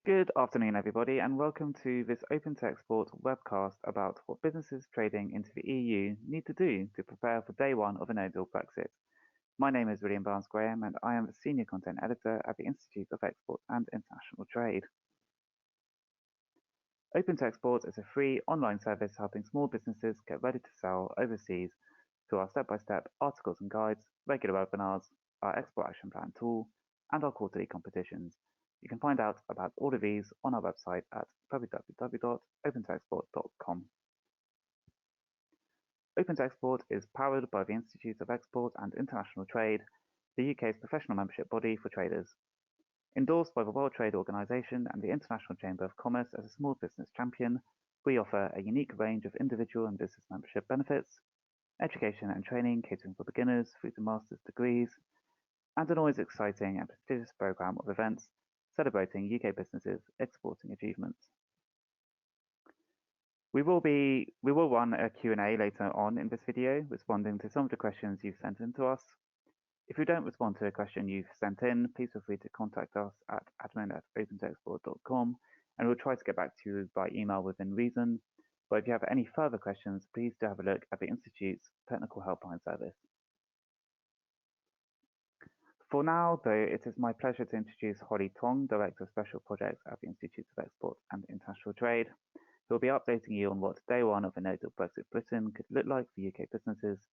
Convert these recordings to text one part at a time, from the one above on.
Good afternoon, everybody, and welcome to this Open to Export webcast about what businesses trading into the EU need to do to prepare for day one of a No Deal Brexit. My name is William Barnes-Graham, and I am the Senior Content Editor at the Institute of Export and International Trade. Open to Export is a free online service helping small businesses get ready to sell overseas through our step-by-step articles and guides, regular webinars, our Export Action Plan tool, and our quarterly competitions. You can find out about all of these on our website at www.opentoexport.com. Open to Export is powered by the Institute of Export and International Trade, the UK's professional membership body for traders. Endorsed by the World Trade Organization and the International Chamber of Commerce as a small business champion, we offer a unique range of individual and business membership benefits, education and training catering for beginners through to master's degrees, and an always exciting and prestigious program of events celebrating UK businesses exporting achievements. We will run a Q&A later on in this video, responding to some of the questions you've sent in to us. If you don't respond to a question you've sent in, please feel free to contact us at admin@opentoexport.com, and we'll try to get back to you by email within reason. But if you have any further questions, please do have a look at the Institute's technical helpline service. For now, though, it is my pleasure to introduce Holly Tonge, Director of Special Projects at the Institute of Export and International Trade, who will be updating you on what day one of a No Deal Brexit Britain could look like for UK businesses,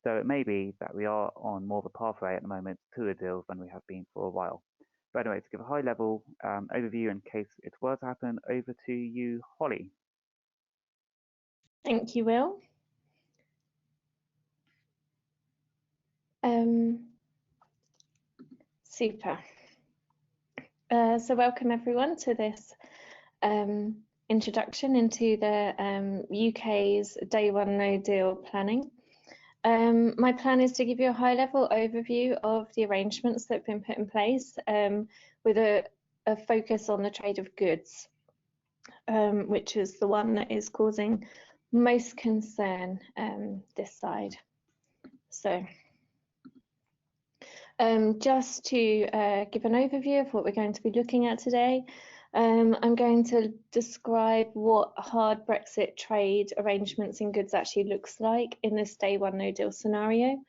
though it may be that we are on more of a pathway at the moment to a deal than we have been for a while. But anyway, to give a high-level overview in case it were to happen, over to you, Holly. Thank you, Will. Super. So welcome everyone to this introduction into the UK's Day 1 No Deal planning. My plan is to give you a high-level overview of the arrangements that have been put in place with a focus on the trade of goods, which is the one that is causing most concern this side. So just to give an overview of what we're going to be looking at today, I'm going to describe what hard Brexit trade arrangements in goods actually looks like in this day one no deal scenario.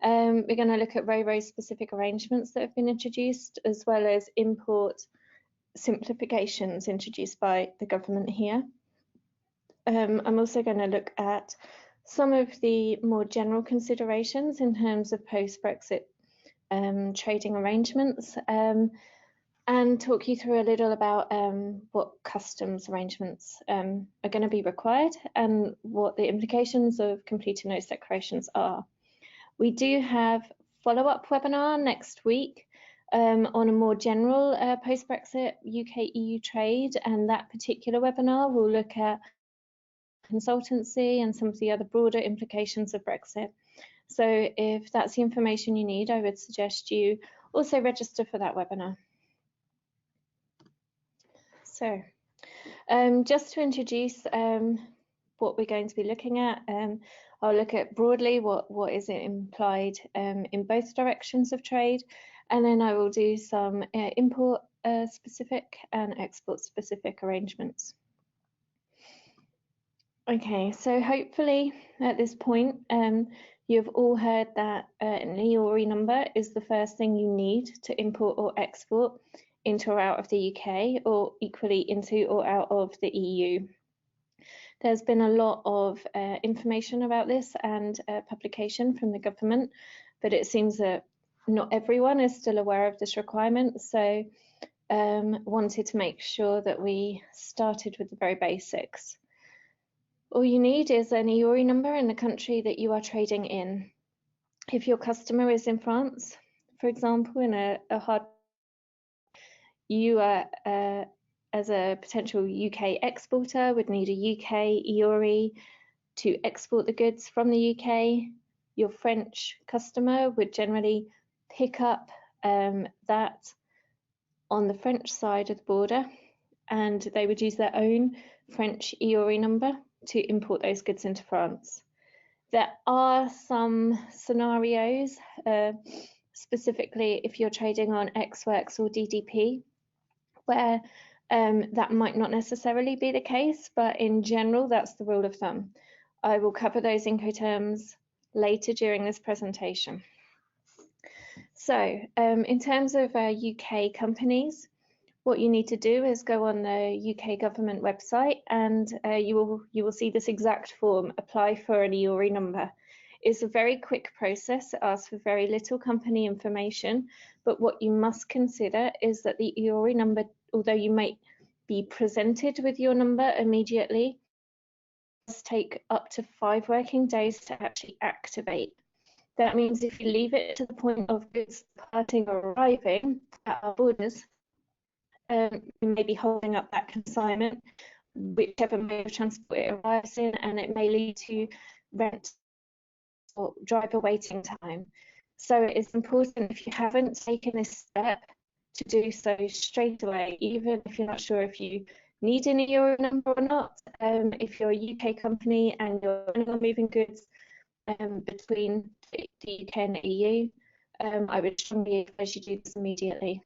We're going to look at RoRo specific arrangements that have been introduced, as well as import simplifications introduced by the government here. I'm also going to look at some of the more general considerations in terms of post-Brexit trading arrangements, and talk you through a little about what customs arrangements are going to be required and what the implications of completing those declarations are. We do have a follow-up webinar next week on a more general post-Brexit UK-EU trade, and that particular webinar will look at consultancy and some of the other broader implications of Brexit. So if that's the information you need, I would suggest you also register for that webinar. So just to introduce what we're going to be looking at, I'll look at broadly what is implied in both directions of trade, and then I will do some import specific and export specific arrangements. Okay, so hopefully at this point you've all heard that an EORI number is the first thing you need to import or export into or out of the UK, or equally into or out of the EU. There's been a lot of information about this and publication from the government, but it seems that not everyone is still aware of this requirement, so wanted to make sure that we started with the very basics. All you need is an EORI number in the country that you are trading in. If your customer is in France, for example, in a hard, you are, as a potential UK exporter, would need a UK EORI to export the goods from the UK. Your French customer would generally pick up that on the French side of the border, and they would use their own French EORI number to import those goods into France. There are some scenarios, specifically if you're trading on ex-works or DDP, where That might not necessarily be the case, but in general, that's the rule of thumb. I will cover those Incoterms later during this presentation. So in terms of UK companies, what you need to do is go on the UK government website and you will see this exact form, apply for an EORI number. It's a very quick process. It asks for very little company information, but what you must consider is that the EORI number, although you might be presented with your number immediately, it does take up to 5 working days to actually activate. That means if you leave it to the point of goods departing or arriving at our borders, you may be holding up that consignment, whichever mode of transport it arrives in, and it may lead to rent or driver waiting time. So it's important, if you haven't taken this step, to do so straight away, even if you're not sure if you need an EORI number or not. If you're a UK company and you're only moving goods between the UK and the EU, I would strongly advise you do this immediately.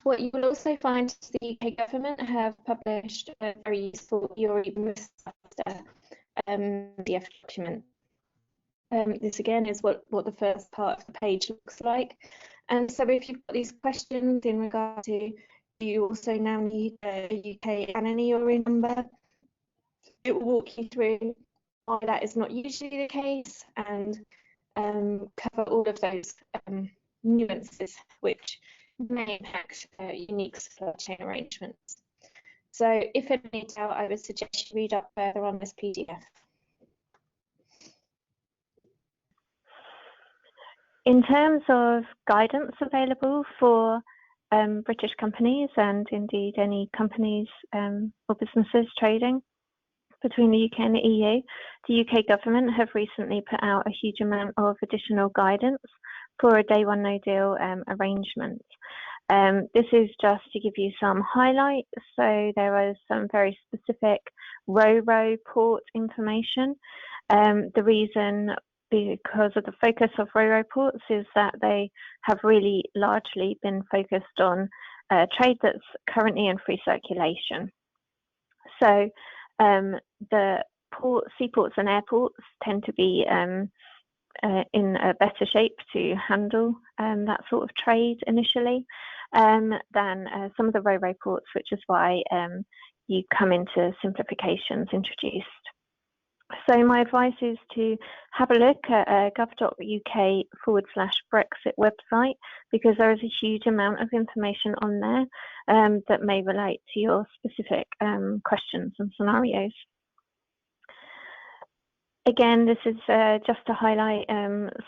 What you will also find is the UK government have published a very useful EORI risk after PDF document. This again is what the first part of the page looks like. And so if you've got these questions in regard to, do you also now need a UK and an EORI number, it will walk you through why that is not usually the case and cover all of those nuances which may impact unique supply chain arrangements. So if in any doubt, I would suggest you read up further on this PDF. In terms of guidance available for British companies and indeed any companies or businesses trading between the UK and the EU, the UK government have recently put out a huge amount of additional guidance for a day one no deal arrangement. This is just to give you some highlights. So there are some very specific ro-ro port information. The reason, because of the focus of ro-ro ports, is that they have really largely been focused on trade that's currently in free circulation. So the seaports and airports tend to be in a better shape to handle that sort of trade initially than some of the ro-ro ports, which is why you come into simplifications introduced. So my advice is to have a look at gov.uk/Brexit website, because there is a huge amount of information on there that may relate to your specific questions and scenarios. Again, this is just to highlight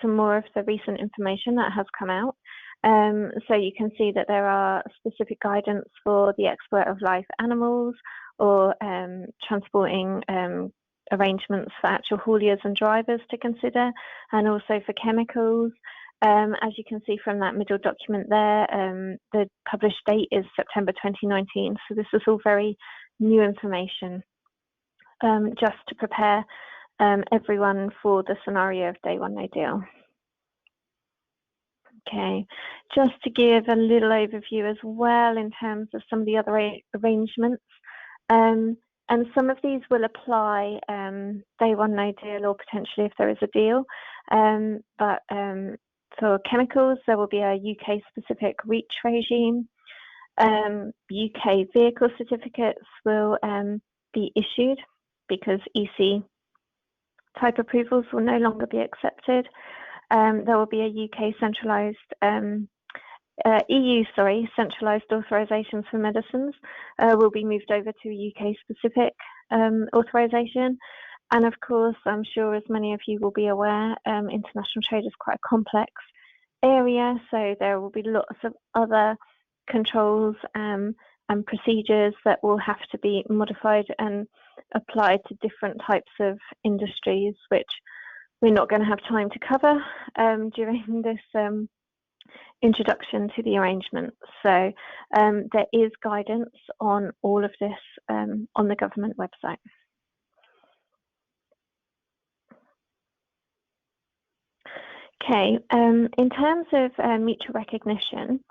some more of the recent information that has come out. So you can see that there are specific guidance for the export of live animals or transporting arrangements for actual hauliers and drivers to consider, and also for chemicals. As you can see from that middle document there, the published date is September 2019, so this is all very new information, just to prepare everyone for the scenario of day one no deal. Okay, just to give a little overview as well in terms of some of the other arrangements. And some of these will apply day one no deal, or potentially if there is a deal. But for chemicals, there will be a UK specific REACH regime. UK vehicle certificates will be issued because EC type approvals will no longer be accepted. There will be a UK centralised centralised authorisations for medicines will be moved over to a UK specific authorisation. And of course, I'm sure as many of you will be aware, international trade is quite a complex area, so there will be lots of other controls and procedures that will have to be modified and applied to different types of industries, which we're not going to have time to cover during this introduction to the arrangement. So there is guidance on all of this on the government website. Okay, in terms of mutual recognition,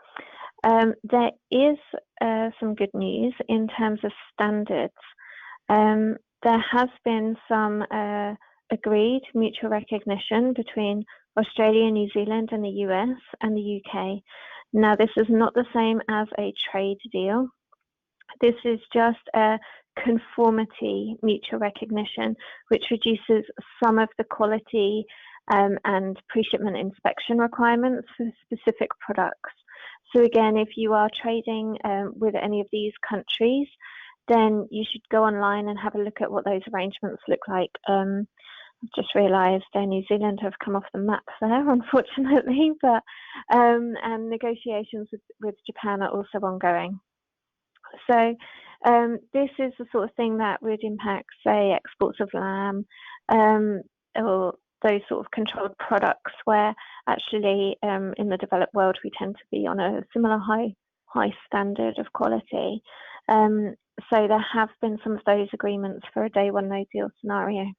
There is some good news in terms of standards. There has been some agreed mutual recognition between Australia, New Zealand and the US and the UK. Now, this is not the same as a trade deal. This is just a conformity mutual recognition, which reduces some of the quality and pre-shipment inspection requirements for specific products. So again, if you are trading with any of these countries, then you should go online and have a look at what those arrangements look like. I've just realised New Zealand have come off the map there, unfortunately, but and negotiations with Japan are also ongoing. So this is the sort of thing that would impact, say, exports of lamb or those sort of controlled products where actually in the developed world we tend to be on a similar high standard of quality. So there have been some of those agreements for a day one no deal scenario.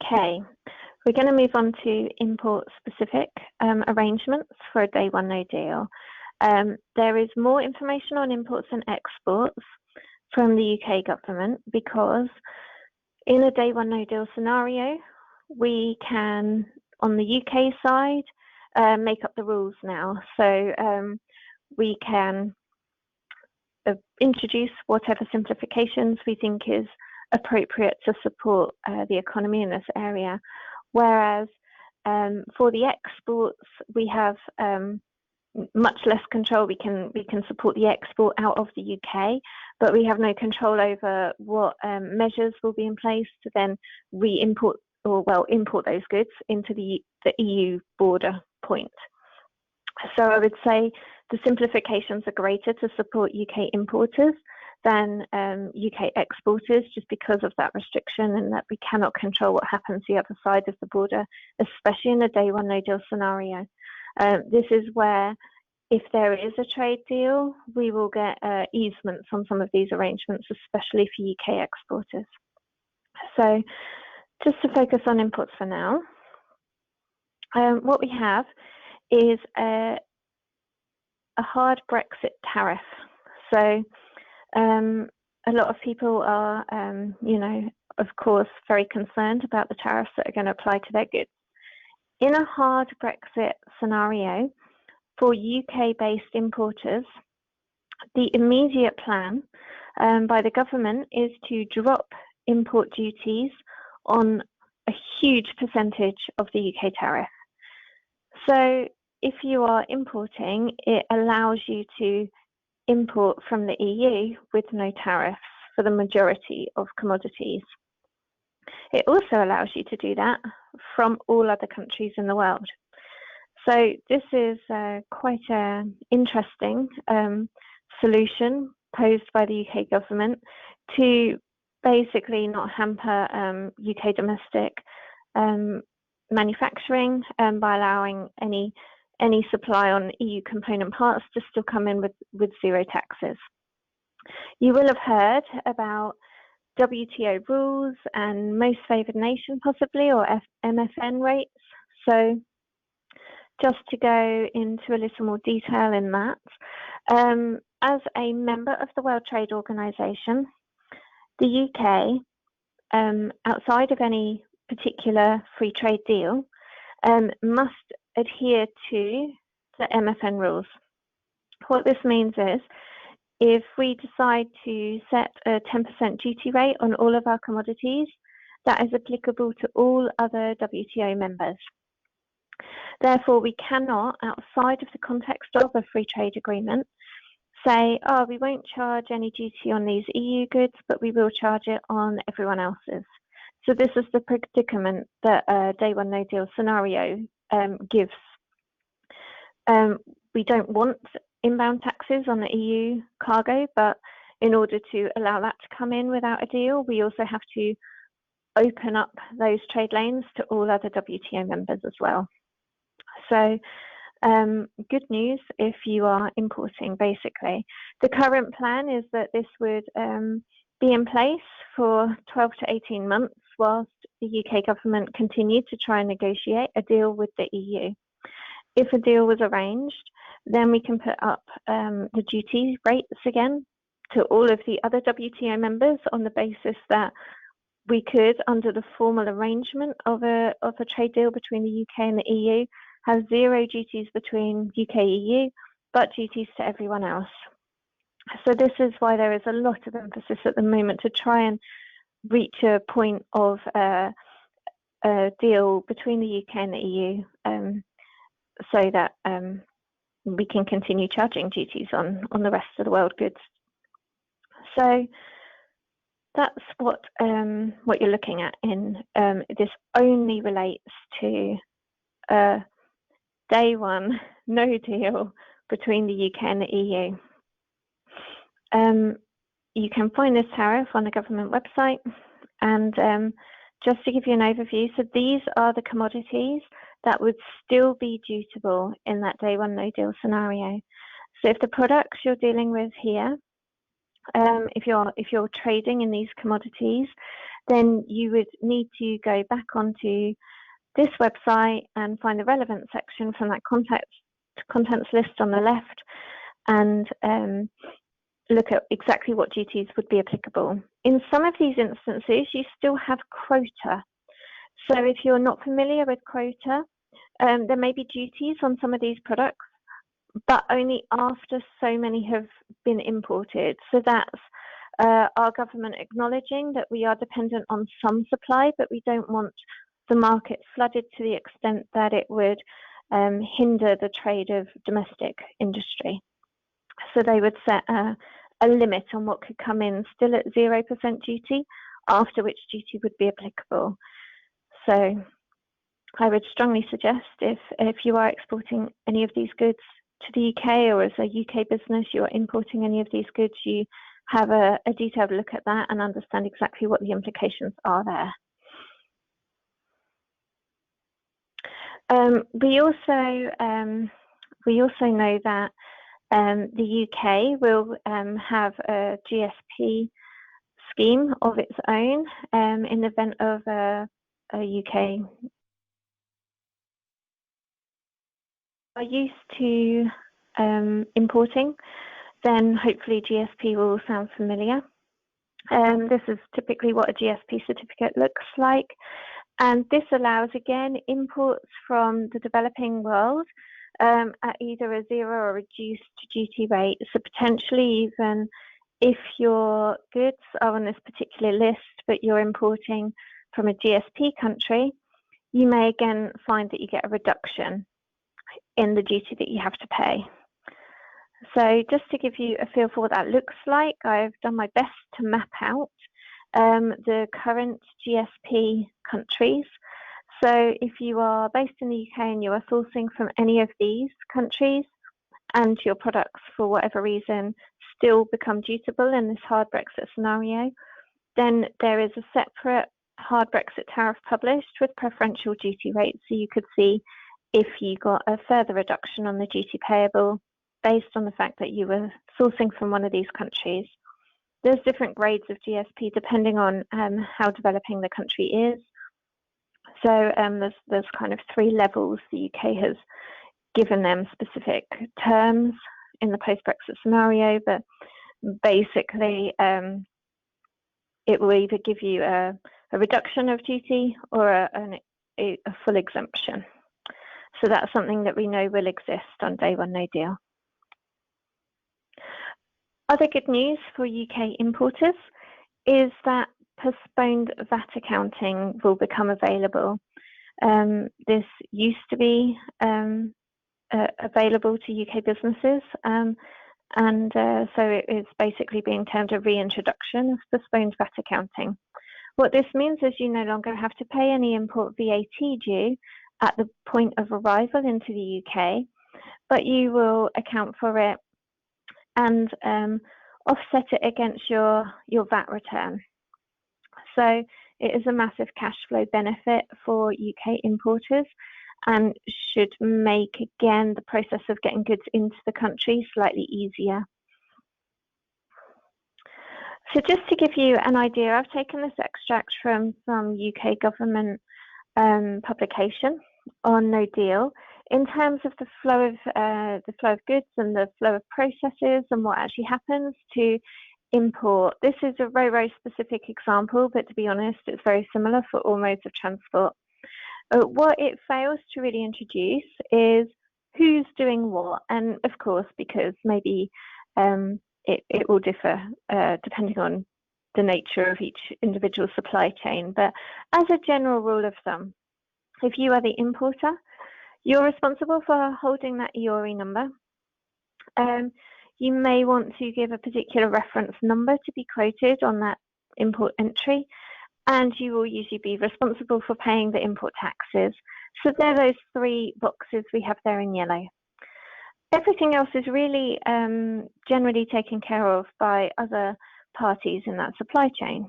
Okay, we're going to move on to import-specific arrangements for a day one no deal. There is more information on imports and exports from the UK government because in a day one no deal scenario, we can, on the UK side, make up the rules now. So we can introduce whatever simplifications we think is appropriate to support the economy in this area. Whereas for the exports, we have much less control. We can support the export out of the UK, but we have no control over what measures will be in place to then re-import import those goods into the EU border point. So I would say the simplifications are greater to support UK importers than UK exporters, just because of that restriction and that we cannot control what happens the other side of the border, especially in a day one no deal scenario. This is where, if there is a trade deal, we will get easements on some of these arrangements, especially for UK exporters. So just to focus on imports for now, what we have is a hard Brexit tariff. So a lot of people are, of course, very concerned about the tariffs that are going to apply to their goods. In a hard Brexit scenario, for UK-based importers, the immediate plan by the government is to drop import duties on a huge percentage of the UK tariff. So if you are importing, it allows you to import from the EU with no tariffs for the majority of commodities. It also allows you to do that from all other countries in the world. So this is quite an interesting solution posed by the UK government to basically not hamper UK domestic manufacturing by allowing any supply on EU component parts to still come in with zero taxes. You will have heard about WTO rules and most favoured nation possibly, or MFN rates. So just to go into a little more detail in that, as a member of the World Trade Organization, the UK, outside of any particular free trade deal, must adhere to the MFN rules. What this means is, if we decide to set a 10% duty rate on all of our commodities, that is applicable to all other WTO members. Therefore, we cannot, outside of the context of a free trade agreement, say, oh, we won't charge any duty on these EU goods, but we will charge it on everyone else's. So this is the predicament that a day one no deal scenario gives. We don't want inbound taxes on the EU cargo, but in order to allow that to come in without a deal, we also have to open up those trade lanes to all other WTO members as well. So good news if you are importing, basically. The current plan is that this would be in place for 12 to 18 months, whilst the UK government continued to try and negotiate a deal with the EU. If a deal was arranged, then we can put up the duty rates again to all of the other WTO members on the basis that we could, under the formal arrangement of a trade deal between the UK and the EU, have zero duties between UK and EU, but duties to everyone else. So this is why there is a lot of emphasis at the moment to try and reach a point of a deal between the UK and the EU, so that we can continue charging duties on the rest of the world goods. So that's what you're looking at in this only relates to day one no deal between the UK and the EU. You can find this tariff on the government website, and just to give you an overview, so these are the commodities that would still be dutiable in that day one no deal scenario. So if the products you're dealing with here, if you're trading in these commodities, then you would need to go back onto this website and find the relevant section from that contents list on the left, and look at exactly what duties would be applicable. In some of these instances, you still have quota. So if you're not familiar with quota, there may be duties on some of these products, but only after so many have been imported. So that's our government acknowledging that we are dependent on some supply, but we don't want the market flooded to the extent that it would hinder the trade of domestic industry. So they would set a limit on what could come in, still at 0% duty, after which duty would be applicable. So I would strongly suggest if you are exporting any of these goods to the UK, or as a UK business you are importing any of these goods, you have a detailed look at that and understand exactly what the implications are there. We also know that the UK will have a GSP scheme of its own in the event of a UK are used to importing, then hopefully GSP will sound familiar. This is typically what a GSP certificate looks like. And this allows, again, imports from the developing world at either a zero or reduced duty rate. So potentially even if your goods are on this particular list, but you're importing from a GSP country, you may again find that you get a reduction in the duty that you have to pay. So just to give you a feel for what that looks like, I've done my best to map out the current GSP countries. So if you are based in the UK and you are sourcing from any of these countries and your products for whatever reason still become dutiable in this hard Brexit scenario, then there is a separate hard Brexit tariff published with preferential duty rates, so you could see if you got a further reduction on the duty payable based on the fact that you were sourcing from one of these countries. There's different grades of GSP depending on how developing the country is. So there's kind of 3 levels. The UK has given them specific terms in the post-Brexit scenario, but basically it will either give you a reduction of duty or a full exemption. So that's something that we know will exist on day one no deal. Other good news for UK importers is that postponed VAT accounting will become available. This used to be available to UK businesses, and so it is basically being termed a reintroduction of postponed VAT accounting. What this means is you no longer have to pay any import VAT due at the point of arrival into the UK, but you will account for it and offset it against your VAT return. So it is a massive cash flow benefit for UK importers and should make, again, the process of getting goods into the country slightly easier. So just to give you an idea, I've taken this extract from some UK government publication on No Deal in terms of the flow of goods and the flow of processes and what actually happens to import. This is a Ro-Ro specific example, but to be honest, it's very similar for all modes of transport. What it fails to really introduce is who's doing what, and of course, because maybe it will differ depending on the nature of each individual supply chain. But as a general rule of thumb, if you are the importer, you're responsible for holding that EORI number. You may want to give a particular reference number to be quoted on that import entry, and you will usually be responsible for paying the import taxes. So they're those three boxes we have there in yellow. Everything else is really generally taken care of by other parties in that supply chain.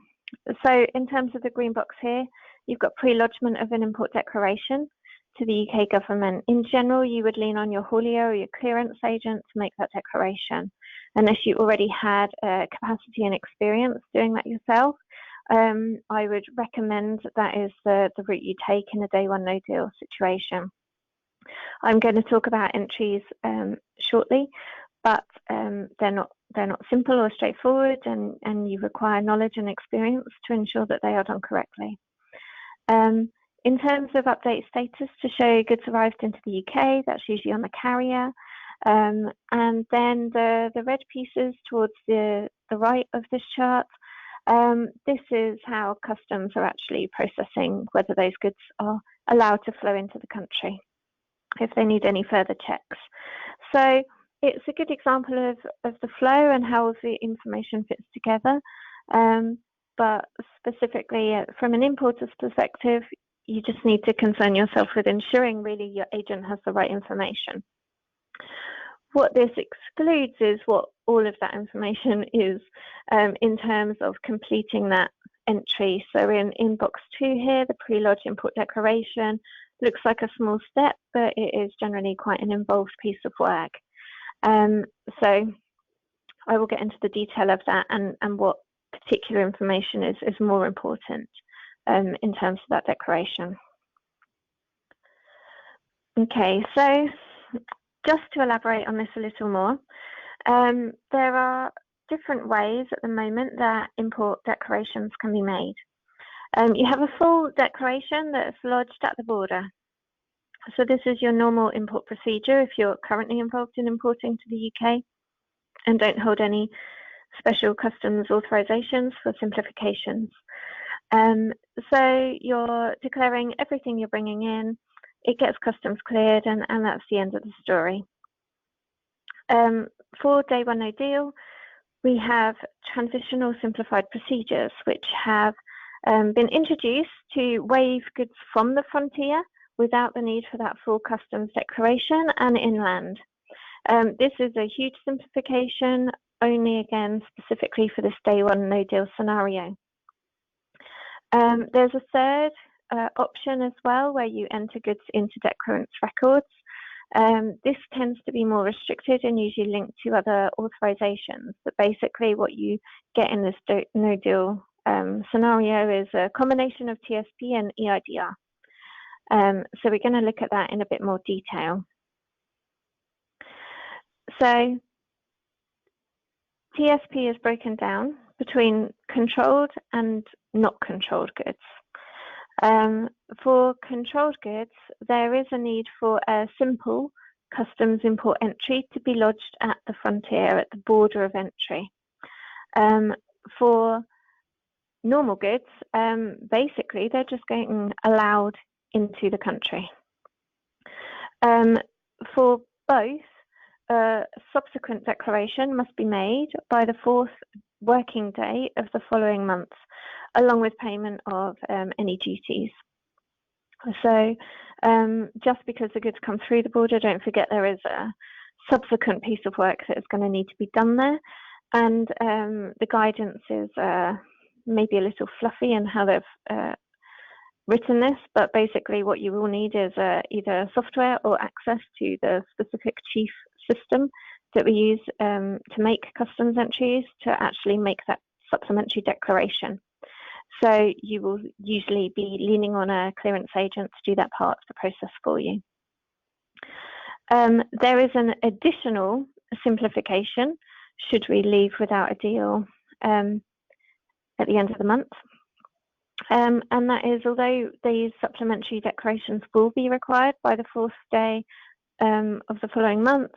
So in terms of the green box here, you've got pre-lodgement of an import declaration to the UK government. In general, you would lean on your haulier or your clearance agent to make that declaration, unless you already had capacity and experience doing that yourself. I would recommend that is the route you take in a day one no deal situation. I'm going to talk about entries shortly, but they're not simple or straightforward, and you require knowledge and experience to ensure that they are done correctly. In terms of update status to show goods arrived into the UK, that's usually on the carrier, and then the red pieces towards the right of this chart. This is how customs are actually processing whether those goods are allowed to flow into the country, if they need any further checks. So it's a good example of the flow and how the information fits together. But specifically from an importer's perspective, you just need to concern yourself with ensuring really your agent has the right information. What this excludes is what all of that information is in terms of completing that entry. So in box 2 here, the pre-lodge import declaration looks like a small step, but it is generally quite an involved piece of work. So I will get into the detail of that and what particular information is more important in terms of that declaration. Okay, so just to elaborate on this a little more, there are different ways at the moment that import declarations can be made. You have a full declaration that's lodged at the border. So this is your normal import procedure if you're currently involved in importing to the UK and don't hold any special customs authorizations for simplifications. So you're declaring everything you're bringing in, it gets customs cleared, and that's the end of the story. For day one no deal, we have transitional simplified procedures which have been introduced to waive goods from the frontier without the need for that full customs declaration and inland. This is a huge simplification, only again specifically for this day one no deal scenario. There's a third option as well where you enter goods into declarants records. This tends to be more restricted and usually linked to other authorizations, but basically what you get in this no deal scenario is a combination of TSP and EIDR. So we're going to look at that in a bit more detail. So TSP is broken down between controlled and not controlled goods. For controlled goods, there is a need for a simple customs import entry to be lodged at the frontier, at the border of entry. For normal goods, basically they're just getting allowed into the country. For both, a subsequent declaration must be made by the 4th working day of the following month, along with payment of any duties. So just because the goods come through the border, don't forget there is a subsequent piece of work that is going to need to be done there, and the guidance is maybe a little fluffy in how they've written this, but basically what you will need is either software or access to the specific chief system that we use to make customs entries to actually make that supplementary declaration. So you will usually be leaning on a clearance agent to do that part of the process for you. There is an additional simplification should we leave without a deal at the end of the month. And that is, although these supplementary declarations will be required by the 4th day of the following month,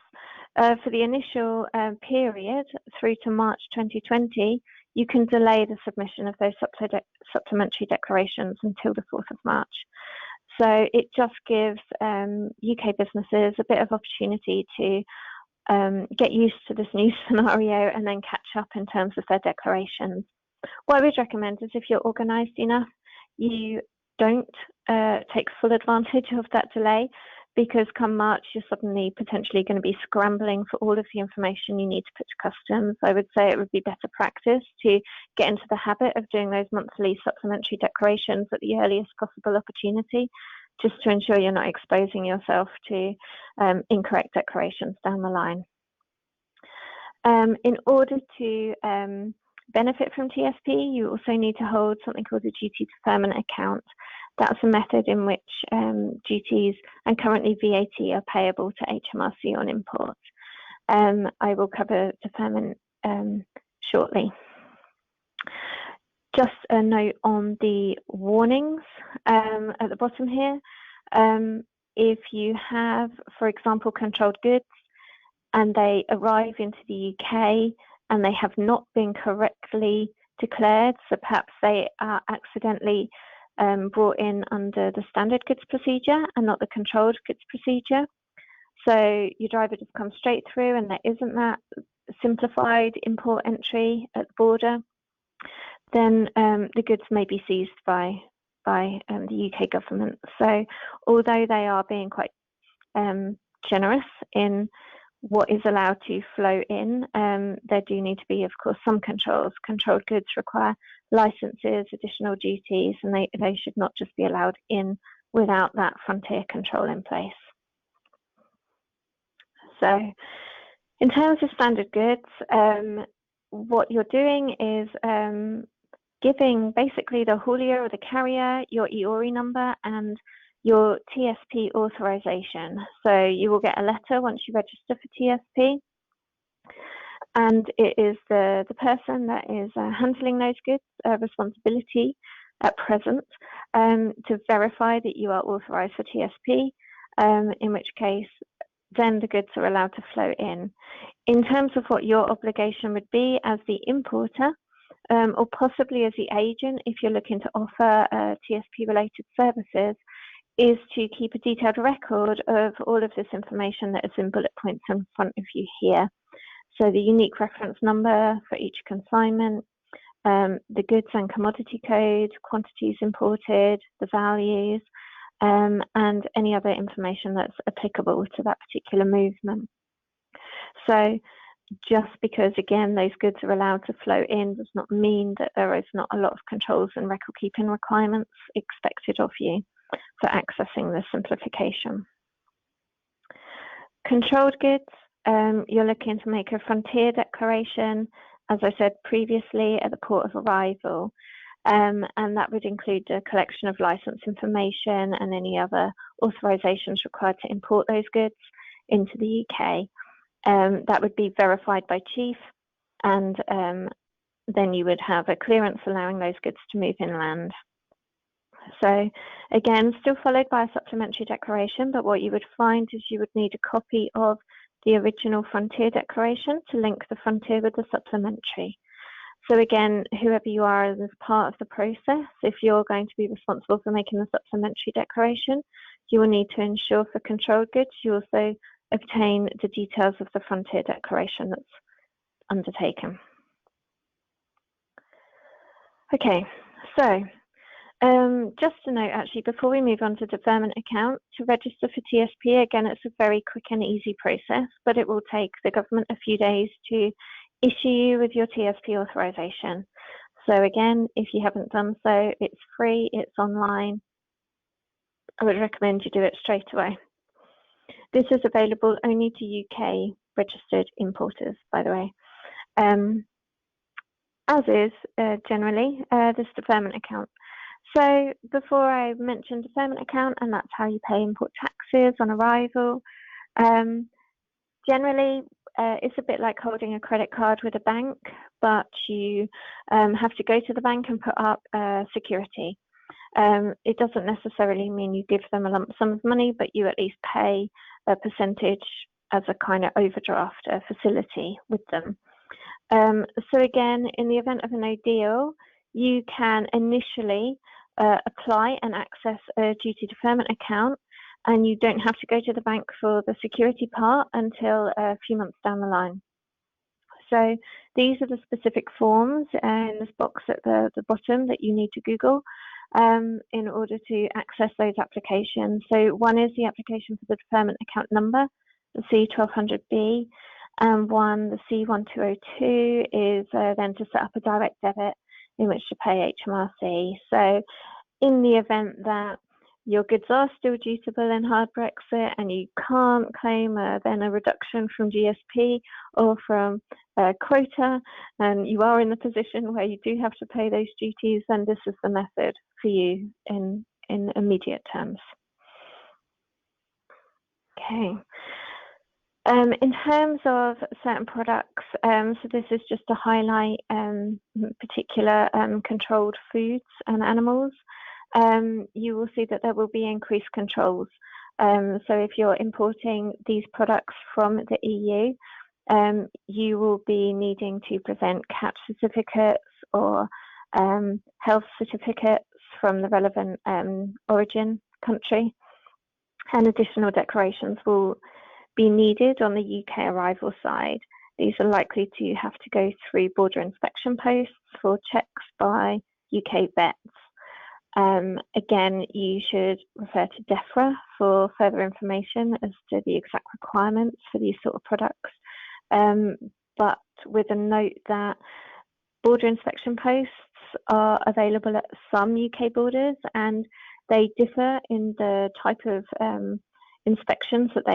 for the initial period through to March 2020, you can delay the submission of those supplementary declarations until the 4th of March. So it just gives UK businesses a bit of opportunity to get used to this new scenario and then catch up in terms of their declarations. What I would recommend is if you're organised enough, you don't take full advantage of that delay, because come March, you're suddenly potentially going to be scrambling for all of the information you need to put to customs. I would say it would be better practice to get into the habit of doing those monthly supplementary declarations at the earliest possible opportunity, just to ensure you're not exposing yourself to incorrect declarations down the line. In order to benefit from TSP, you also need to hold something called a duty deferment account. That's a method in which duties and currently VAT are payable to HMRC on imports. I will cover deferment shortly. Just a note on the warnings at the bottom here. If you have, for example, controlled goods and they arrive into the UK and they have not been correctly declared, so perhaps they are accidentally brought in under the standard goods procedure and not the controlled goods procedure. So your driver just comes straight through and there isn't that simplified import entry at the border, then the goods may be seized by the UK government. So although they are being quite generous in what is allowed to flow in, there do need to be, of course, some controls. Controlled goods require licenses, additional duties, and they should not just be allowed in without that frontier control in place. So in terms of standard goods, what you're doing is giving basically the haulier or the carrier your EORI number and your TSP authorization. So you will get a letter once you register for TSP, and it is the person that is handling those goods responsibility at present to verify that you are authorized for TSP, in which case then the goods are allowed to flow in. In terms of what your obligation would be as the importer, or possibly as the agent if you're looking to offer TSP related services, is to keep a detailed record of all of this information that is in bullet points in front of you here. So the unique reference number for each consignment, the goods and commodity code, quantities imported, the values, and any other information that's applicable to that particular movement. So just because, again, those goods are allowed to flow in does not mean that there is not a lot of controls and record keeping requirements expected of you for accessing this simplification. Controlled goods, you're looking to make a frontier declaration, as I said previously, at the port of arrival, and that would include the collection of license information and any other authorizations required to import those goods into the UK. That would be verified by chief, and then you would have a clearance allowing those goods to move inland. So again, still followed by a supplementary declaration, but what you would find is you would need a copy of the original frontier declaration to link the frontier with the supplementary. So again, whoever you are as part of the process, if you're going to be responsible for making the supplementary declaration, you will need to ensure for controlled goods you also obtain the details of the frontier declaration that's undertaken. Okay, so just a note actually, before we move on to deferment account, to register for TSP, again, it's a very quick and easy process, but it will take the government a few days to issue you with your TSP authorization. So again, if you haven't done so, it's free, it's online. I would recommend you do it straight away. This is available only to UK registered importers, by the way. as is generally this deferment account. So before I mentioned deferment account, and that's how you pay import taxes on arrival. Generally, it's a bit like holding a credit card with a bank, but you have to go to the bank and put up security. It doesn't necessarily mean you give them a lump sum of money, but you at least pay a percentage as a kind of overdraft facility with them. So again, in the event of a no deal, you can initially apply and access a duty deferment account, and you don't have to go to the bank for the security part until a few months down the line. So these are the specific forms in this box at the bottom that you need to Google in order to access those applications. So one is the application for the deferment account number, the C1200B, and one, the C1202, is then to set up a direct debit in which to pay HMRC. So in the event that your goods are still dutiable in hard Brexit and you can't claim then a reduction from GSP or from quota, and you are in the position where you do have to pay those duties, then this is the method for you in immediate terms. Okay. In terms of certain products, so this is just to highlight particular controlled foods and animals. You will see that there will be increased controls. So if you're importing these products from the EU, you will be needing to present CAP certificates or health certificates from the relevant origin country, and additional declarations will be needed on the UK arrival side. These are likely to have to go through border inspection posts for checks by UK vets. Again, you should refer to DEFRA for further information as to the exact requirements for these sort of products, but with a note that border inspection posts are available at some UK borders, and they differ in the type of inspections that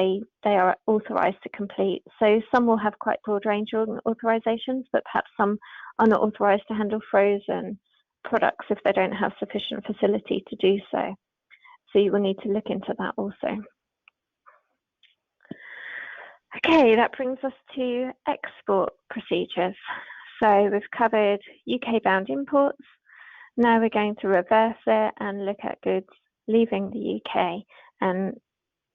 they are authorised to complete. So some will have quite broad range of authorisations, but perhaps some are not authorised to handle frozen products if they don't have sufficient facility to do so. So you will need to look into that also. Okay, that brings us to export procedures. So we've covered UK bound imports. Now we're going to reverse it and look at goods leaving the UK and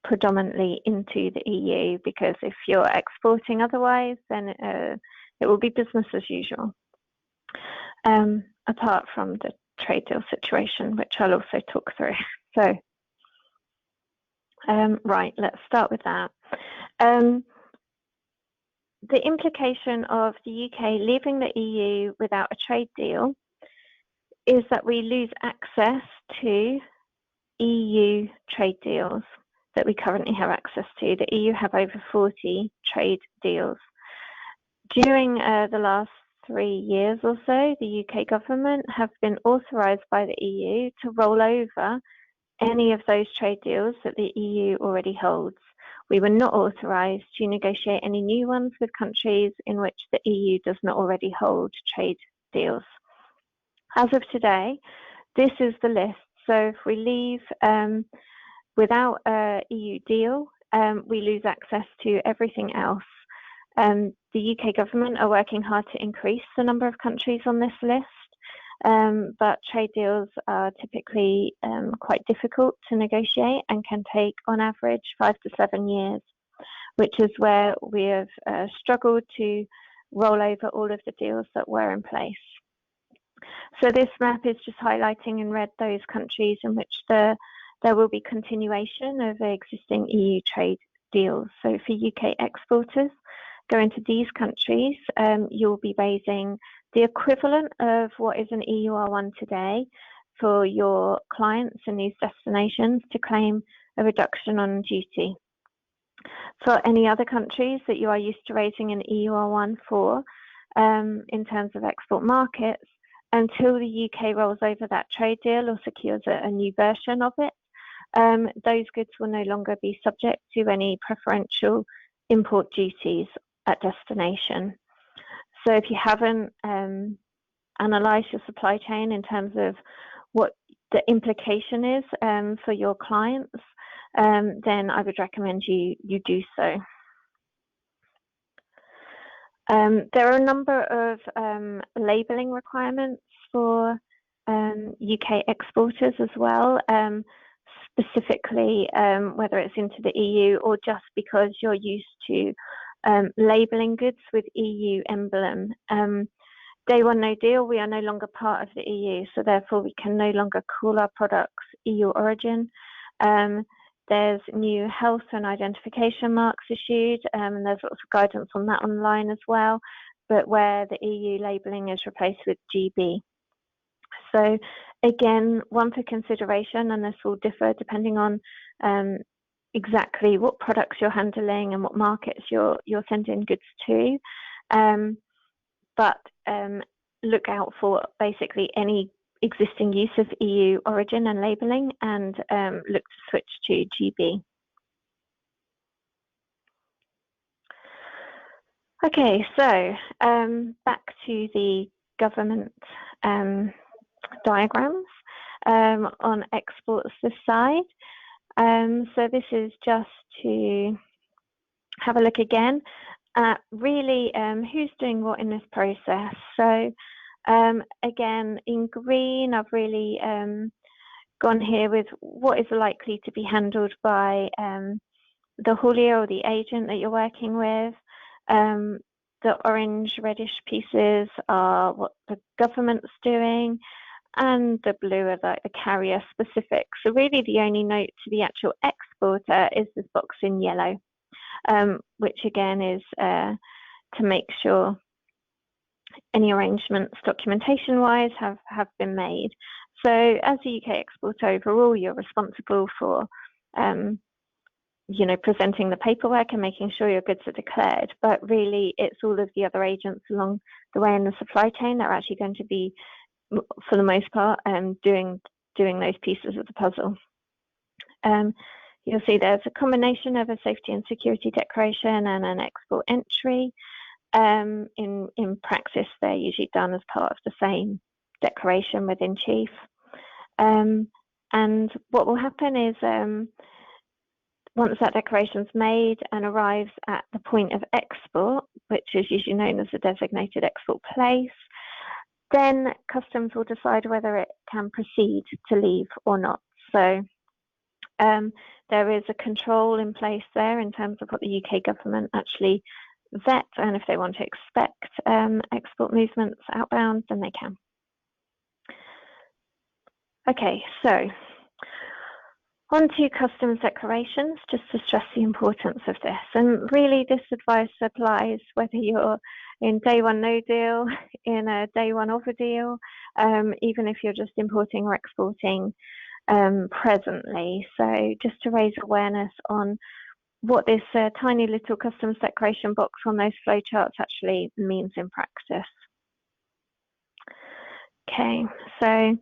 predominantly into the EU, because if you're exporting otherwise, then it will be business as usual. Apart from the trade deal situation, which I'll also talk through. So, right, let's start with that. The implication of the UK leaving the EU without a trade deal is that we lose access to EU trade deals that we currently have access to. The EU have over 40 trade deals. During the last 3 years or so, the UK government have been authorised by the EU to roll over any of those trade deals that the EU already holds. We were not authorised to negotiate any new ones with countries in which the EU does not already hold trade deals. As of today, this is the list. So if we leave without a EU deal, we lose access to everything else. The UK government are working hard to increase the number of countries on this list, but trade deals are typically quite difficult to negotiate and can take, on average, 5 to 7 years, which is where we have struggled to roll over all of the deals that were in place. So this map is just highlighting in red those countries in which there will be continuation of existing EU trade deals. So for UK exporters going to these countries, you'll be raising the equivalent of what is an EUR1 today for your clients in these destinations to claim a reduction on duty. For any other countries that you are used to raising an EUR1 for, in terms of export markets, until the UK rolls over that trade deal or secures a new version of it, those goods will no longer be subject to any preferential import duties at destination. So if you haven't analyse your supply chain in terms of what the implication is for your clients, then I would recommend you do so. There are a number of labelling requirements for UK exporters as well, specifically whether it's into the EU or just because you're used to labelling goods with EU emblem. Day one no deal, we are no longer part of the EU, so therefore we can no longer call our products EU origin. There's new health and identification marks issued, and there's lots of guidance on that online as well, but where the EU labelling is replaced with GB. So again, one for consideration, and this will differ depending on exactly what products you're handling and what markets you're sending goods to. But look out for basically any existing use of EU origin and labelling, and look to switch to GB. Okay, so back to the government diagrams on exports this side. So this is just to have a look again at really who's doing what in this process. So again, in green, I've really gone here with what is likely to be handled by the haulier or the agent that you're working with. The orange reddish pieces are what the government's doing, and the blue are the carrier specific. So really the only note to the actual exporter is this box in yellow, which again is to make sure any arrangements documentation wise have been made. So as a UK exporter overall, you're responsible for presenting the paperwork and making sure your goods are declared, but really it's all of the other agents along the way in the supply chain that are actually going to be, for the most part, doing those pieces of the puzzle. You'll see there's a combination of a safety and security declaration and an export entry. In practice, they're usually done as part of the same declaration within Chief. And what will happen is once that declaration is made and arrives at the point of export, which is usually known as a designated export place, then customs will decide whether it can proceed to leave or not. So there is a control in place there in terms of what the UK government actually vet, and if they want to expect export movements outbound, then they can. Okay, so on to customs declarations, just to stress the importance of this. And really this advice applies whether you're in day one no deal, in a day one of a deal, even if you're just importing or exporting presently. So just to raise awareness on what this tiny little customs declaration box on those flowcharts actually means in practice. Okay, so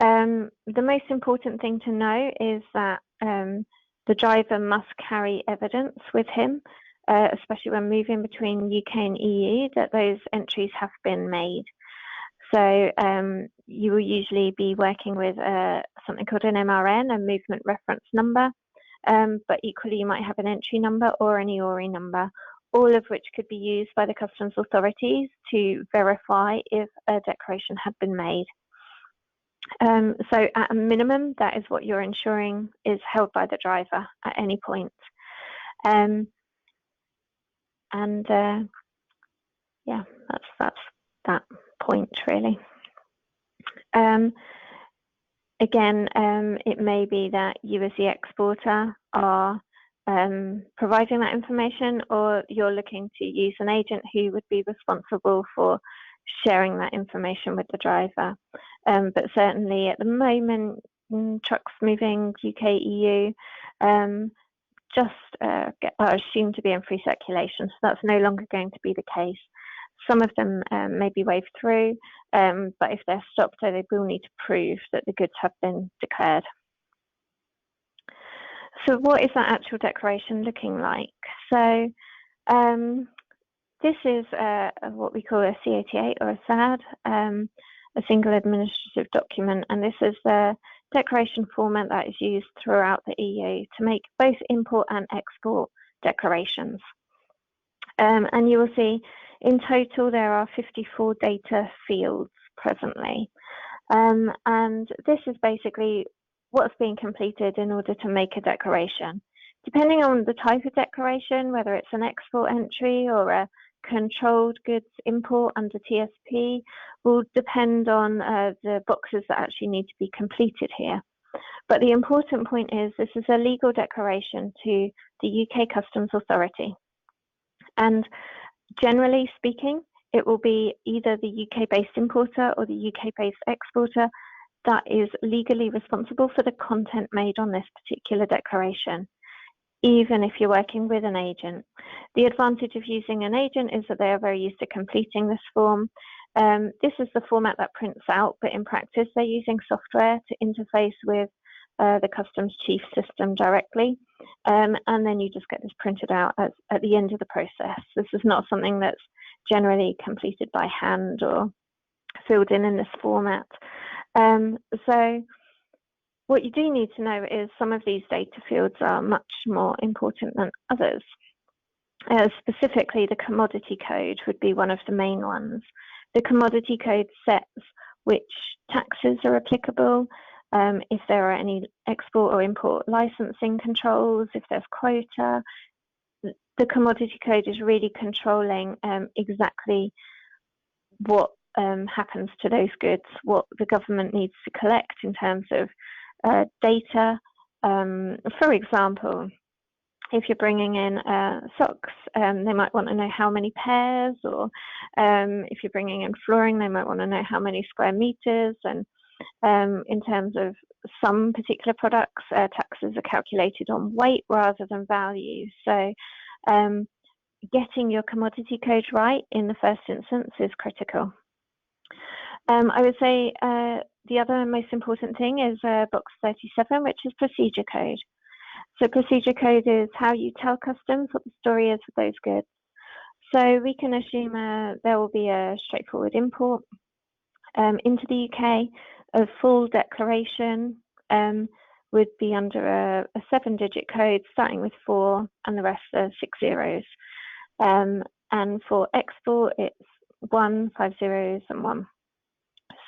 the most important thing to know is that the driver must carry evidence with him, especially when moving between UK and EU, that those entries have been made. So you will usually be working with something called an MRN, a movement reference number, but equally you might have an entry number or an EORI number, all of which could be used by the customs authorities to verify if a declaration had been made. So at a minimum, that is what you're ensuring is held by the driver at any point. Yeah, that's that point really. Again, it may be that you as the exporter are providing that information, or you're looking to use an agent who would be responsible for sharing that information with the driver. But certainly at the moment, trucks moving UK, EU are assumed to be in free circulation, so that's no longer going to be the case. Some of them may be waved through, but if they're stopped, they will need to prove that the goods have been declared. So what is that actual declaration looking like? So this is what we call a C88 or a SAD. a single administrative document, and this is the declaration format that is used throughout the EU to make both import and export declarations. And you will see in total there are 54 data fields presently. And this is basically what's being completed in order to make a declaration. Depending on the type of declaration, whether it's an export entry or a controlled goods import under TSP, will depend on the boxes that actually need to be completed here. But the important point is this is a legal declaration to the UK Customs Authority. And generally speaking, it will be either the UK-based importer or the UK-based exporter that is legally responsible for the content made on this particular declaration, even if you're working with an agent. The advantage of using an agent is that they are very used to completing this form. This is the format that prints out, but in practice, they're using software to interface with the customs chief system directly. And then you just get this printed out at the end of the process. This is not something that's generally completed by hand or filled in this format. So what you do need to know is some of these data fields are much more important than others. Specifically, the commodity code would be one of the main ones. The commodity code sets which taxes are applicable, if there are any export or import licensing controls, if there's quota. The commodity code is really controlling exactly what happens to those goods, what the government needs to collect in terms of data. For example, if you're bringing in socks, they might want to know how many pairs, or if you're bringing in flooring, they might want to know how many square meters. And in terms of some particular products, taxes are calculated on weight rather than value. So getting your commodity code right in the first instance is critical. I would say the other most important thing is box 37, which is procedure code. So procedure code is how you tell customs what the story is with those goods. So we can assume there will be a straightforward import into the UK. A full declaration would be under a 7-digit code starting with 4 and the rest are 6 zeros. And for export, it's 1, 5 zeros and 1.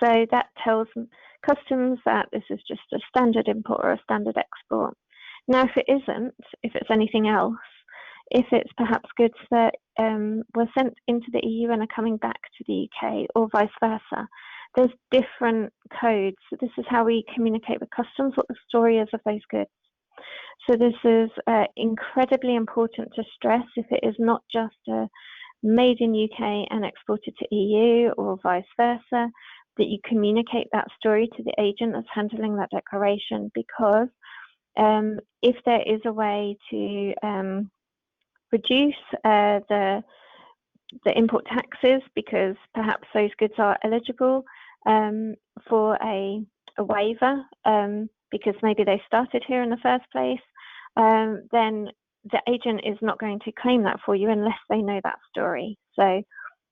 So that tells customs that this is just a standard import or a standard export. Now, if it isn't, if it's anything else, if it's perhaps goods that were sent into the EU and are coming back to the UK or vice versa, there's different codes. So this is how we communicate with customs what the story is of those goods. So this is incredibly important to stress if it is not just made in UK and exported to EU or vice versa, that you communicate that story to the agent that's handling that declaration, because if there is a way to reduce the import taxes because perhaps those goods are eligible for a waiver because maybe they started here in the first place, then the agent is not going to claim that for you unless they know that story. So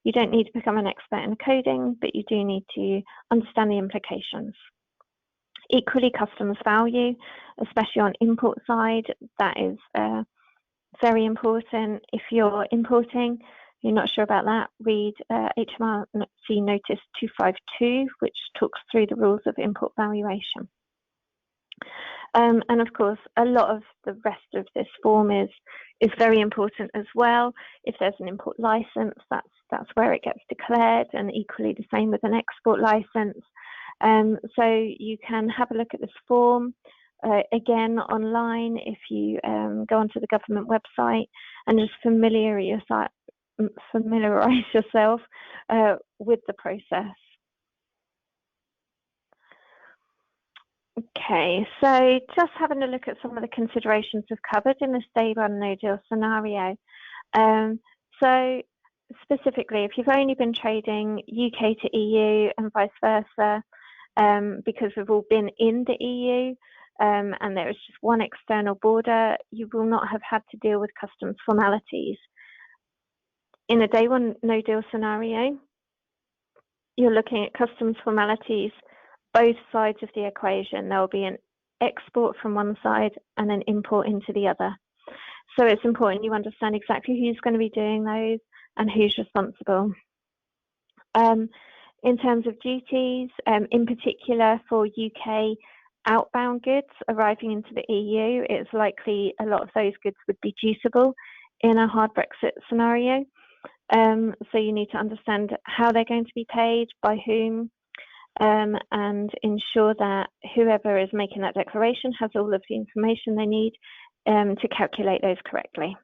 you don't need to become an expert in coding, but you do need to understand the implications. Equally, customs value, especially on import side, that is very important. If you're importing, you're not sure about that, read HMRC Notice 252, which talks through the rules of import valuation. And of course, a lot of the rest of this form is very important as well. If there's an import license, that's where it gets declared, and equally the same with an export license. So you can have a look at this form again online if you go onto the government website and just familiarize yourself with the process. Okay, so just having a look at some of the considerations we've covered in this D1 No Deal scenario. So specifically, if you've only been trading UK to EU and vice versa, because we've all been in the EU and there is just one external border, you will not have had to deal with customs formalities. In a D1 No Deal scenario, you're looking at customs formalities, both sides of the equation. There will be an export from one side and an import into the other. So it's important you understand exactly who's going to be doing those and who's responsible. In terms of duties, in particular for UK outbound goods arriving into the EU, it's likely a lot of those goods would be dutiful in a hard Brexit scenario. So you need to understand how they're going to be paid, by whom, and ensure that whoever is making that declaration has all of the information they need to calculate those correctly.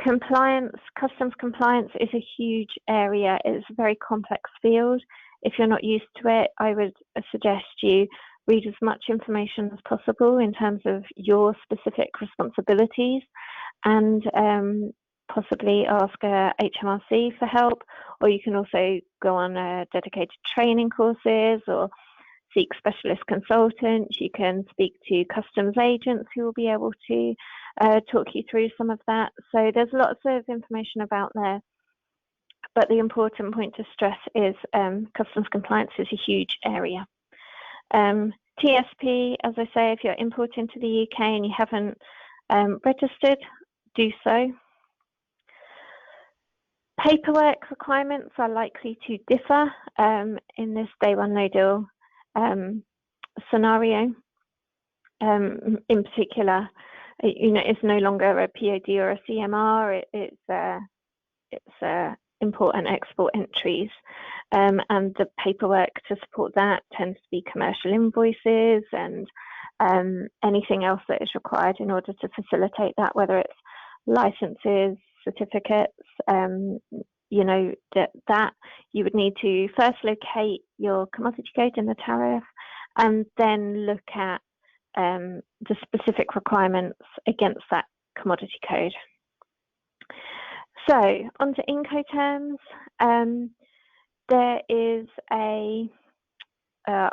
Compliance, customs compliance is a huge area. It's a very complex field. If you're not used to it, I would suggest you read as much information as possible in terms of your specific responsibilities, and possibly ask a HMRC for help, or you can also go on dedicated training courses or seek specialist consultants. You can speak to customs agents who will be able to talk you through some of that. So there's lots of information about there. But the important point to stress is customs compliance is a huge area. TSP, as I say, if you're importing to the UK and you haven't registered, do so. Paperwork requirements are likely to differ in this day one no deal scenario. In particular, it's no longer a POD or a CMR. It's import and export entries, and the paperwork to support that tends to be commercial invoices and anything else that is required in order to facilitate that, whether it's licenses, certificates. That you would need to first locate your commodity code in the tariff, and then look at the specific requirements against that commodity code. So on to Incoterms. There is a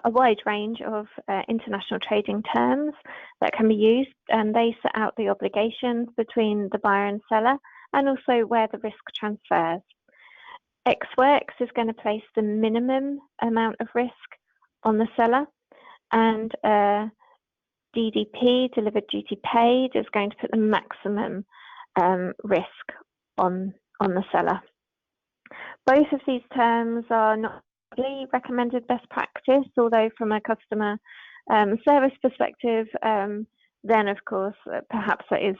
wide range of international trading terms that can be used, and they set out the obligations between the buyer and seller, and also where the risk transfers. Ex-works is going to place the minimum amount of risk on the seller, and DDP, delivered duty paid, is going to put the maximum risk on the seller. Both of these terms are not really recommended best practice, although from a customer service perspective, then of course perhaps that is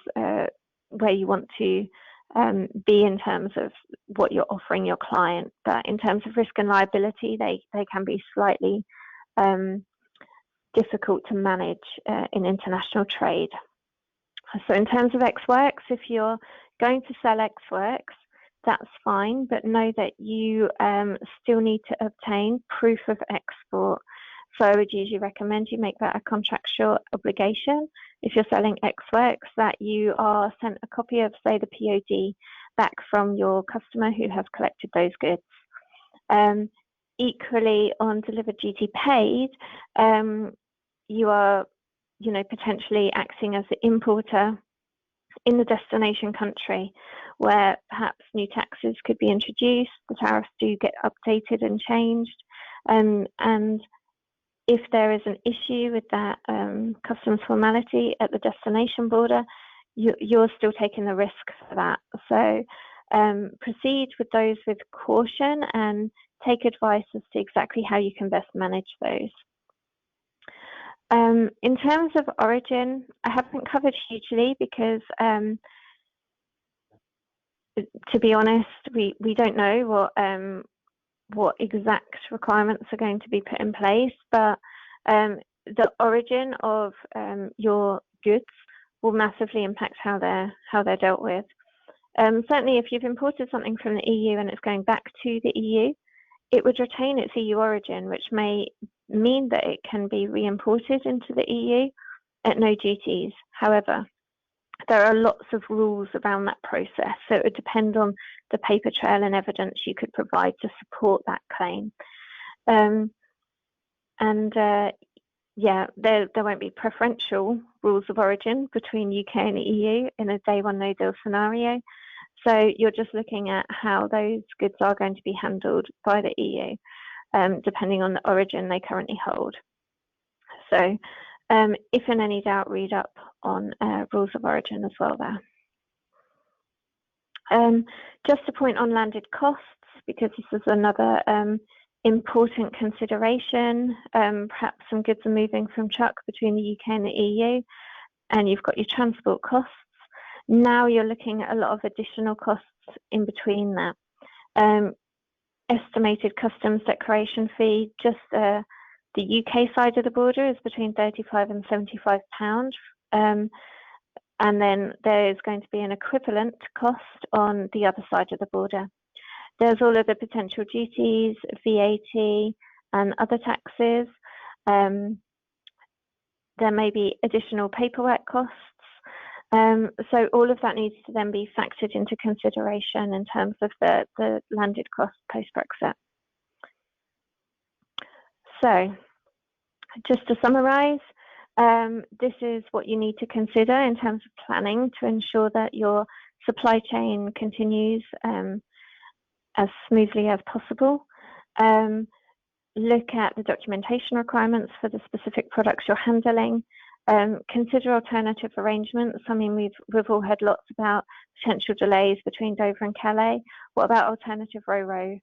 where you want to be in terms of what you're offering your client. But in terms of risk and liability, they can be slightly difficult to manage in international trade. So in terms of ex-works, if you're going to sell ex-works, that's fine, but know that you still need to obtain proof of export. So I would usually recommend you make that a contractual obligation. If you're selling ex-works, that you are sent a copy of, say, the POD back from your customer who has collected those goods. Equally, on delivered duty paid, you are, potentially acting as the importer in the destination country, where perhaps new taxes could be introduced. The tariffs do get updated and changed, and if there is an issue with that customs formality at the destination border, you're still taking the risk for that. So proceed with those with caution and take advice as to exactly how you can best manage those. In terms of origin, I haven't covered hugely because, to be honest, we don't know what exact requirements are going to be put in place, but the origin of your goods will massively impact how they're dealt with. Certainly, if you've imported something from the EU and it's going back to the EU, it would retain its EU origin, which may mean that it can be re-imported into the EU at no duties. However, there are lots of rules around that process, so it would depend on the paper trail and evidence you could provide to support that claim. There won't be preferential rules of origin between UK and the EU in a day one no deal scenario. So you're just looking at how those goods are going to be handled by the EU, depending on the origin they currently hold. So if in any doubt, read up on rules of origin as well there. Just a point on landed costs, because this is another important consideration. Perhaps some goods are moving from truck between the UK and the EU, and you've got your transport costs. Now you're looking at a lot of additional costs in between that. Estimated customs declaration fee, just the UK side of the border is between £35 and £75. And then there is going to be an equivalent cost on the other side of the border. There's all of the potential duties, VAT, and other taxes. There may be additional paperwork costs. So all of that needs to then be factored into consideration in terms of the landed cost post-Brexit. So just to summarise, this is what you need to consider in terms of planning to ensure that your supply chain continues as smoothly as possible. Look at the documentation requirements for the specific products you're handling. Consider alternative arrangements. I mean, we've all heard lots about potential delays between Dover and Calais. What about alternative ro-ro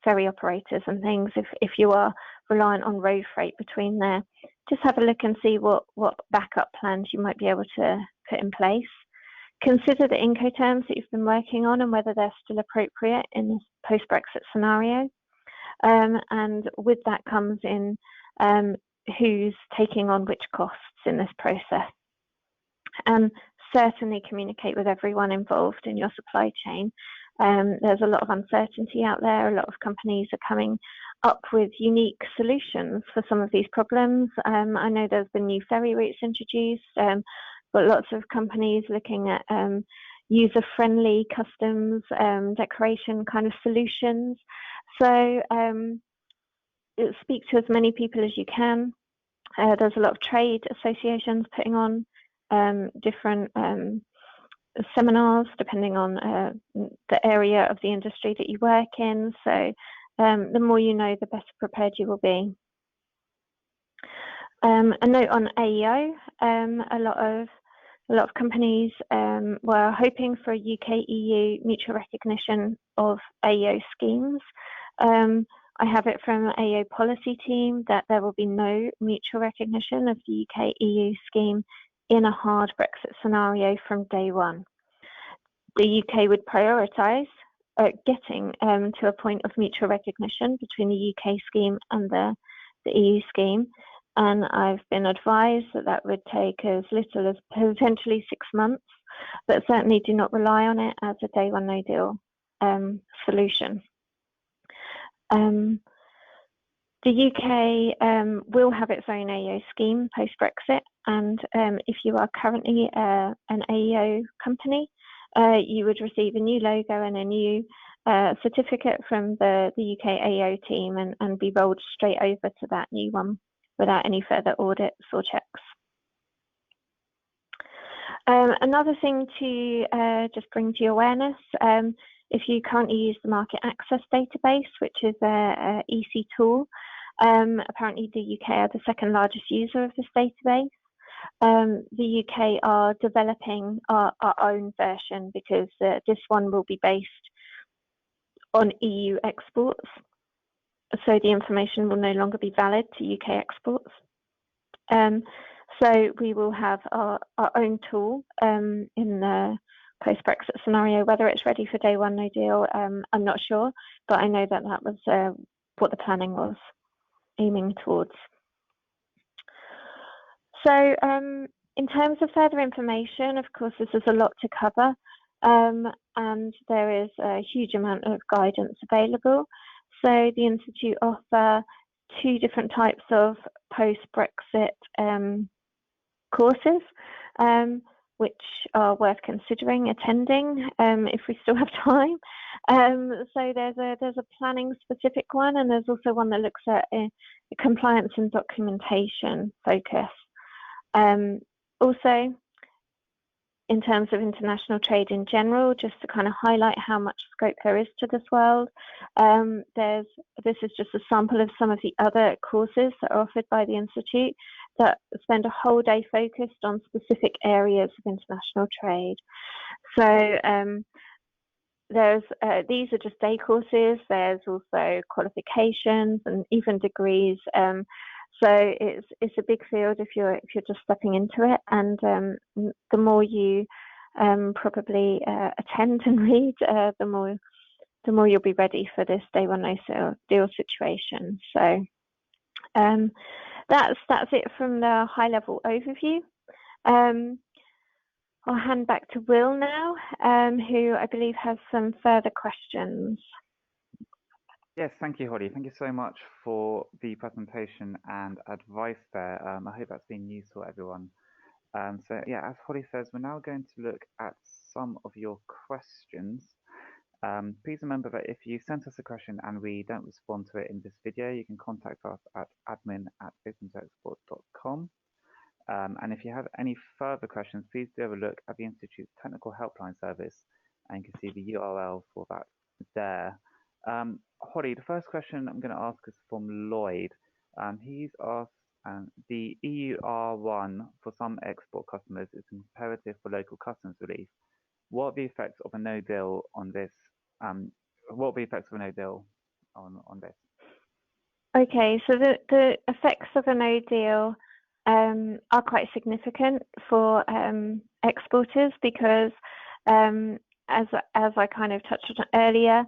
ferry operators and things if you are reliant on road freight between there? Just have a look and see what backup plans you might be able to put in place. Consider the Incoterms that you've been working on and whether they're still appropriate in this post-Brexit scenario. And with that comes in who's taking on which costs in this process. And certainly communicate with everyone involved in your supply chain. There's a lot of uncertainty out there. A lot of companies are coming up with unique solutions for some of these problems. I know there's been new ferry routes introduced, but lots of companies looking at user-friendly customs declaration kind of solutions. So speak to as many people as you can. There's a lot of trade associations putting on different seminars depending on the area of the industry that you work in. So the more you know, the better prepared you will be. A note on AEO. A lot of companies were hoping for a UK-EU mutual recognition of AEO schemes. I have it from the AEO policy team that there will be no mutual recognition of the UK-EU scheme in a hard Brexit scenario from day one. The UK would prioritise getting to a point of mutual recognition between the UK scheme and the EU scheme. And I've been advised that that would take as little as potentially 6 months, but certainly do not rely on it as a day one no deal solution. The UK will have its own AEO scheme post-Brexit, and if you are currently an AEO company, you would receive a new logo and a new certificate from the UK AEO team and be rolled straight over to that new one without any further audits or checks. Another thing to just bring to your awareness, if you currently use the market access database, which is a EC tool, apparently the UK are the second largest user of this database. The UK are developing our own version because this one will be based on EU exports. So the information will no longer be valid to UK exports. So we will have our own tool in the post-Brexit scenario. Whether it's ready for day one no deal, I'm not sure, but I know that that was what the planning was aiming towards. So in terms of further information, of course, this is a lot to cover, and there is a huge amount of guidance available. So the Institute offer 2 different types of post-Brexit courses, which are worth considering attending if we still have time. So there's a planning specific one, and there's also one that looks at compliance and documentation focus. Also, in terms of international trade in general, just to kind of highlight how much scope there is to this world. This is just a sample of some of the other courses that are offered by the Institute that spend a whole day focused on specific areas of international trade. So these are just day courses. There's also qualifications and even degrees. So it's a big field if you're just stepping into it, and the more you probably attend and read, the more you'll be ready for this day one no deal situation. So that's it from the high level overview. I'll hand back to Will now, who I believe has some further questions. Yes, thank you, Holly. Thank you so much for the presentation and advice there. I hope that's been useful, everyone. So yeah, as Holly says, we're now going to look at some of your questions. Please remember that if you sent us a question and we don't respond to it in this video, you can contact us at admin@opentoexport.com. And if you have any further questions, please do have a look at the Institute's technical helpline service, and you can see the URL for that there. Holly, the first question I'm going to ask is from Lloyd. He's asked, the EUR1 for some export customers is imperative for local customs relief. What are the effects of a no deal on this? What are the effects of a no deal on this? Okay, so the effects of a no deal are quite significant for exporters because, as I kind of touched on earlier,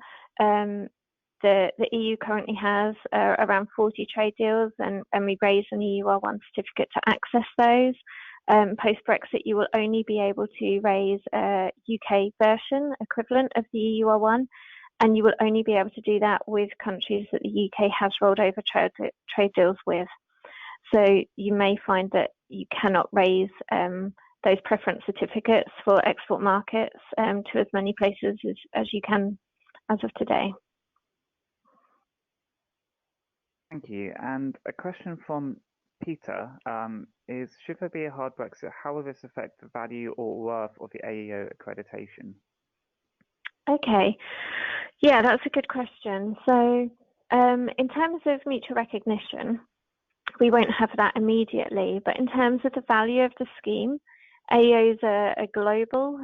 the EU currently has around 40 trade deals, and we raise an EUR1 certificate to access those. Post-Brexit, you will only be able to raise a UK version equivalent of the EUR1, and you will only be able to do that with countries that the UK has rolled over trade deals with. So you may find that you cannot raise those preference certificates for export markets to as many places as you can as of today. Thank you. And a question from Peter is, should there be a hard Brexit, how will this affect the value or worth of the AEO accreditation? Okay, yeah, that's a good question. So in terms of mutual recognition, we won't have that immediately, but in terms of the value of the scheme, AEO is a global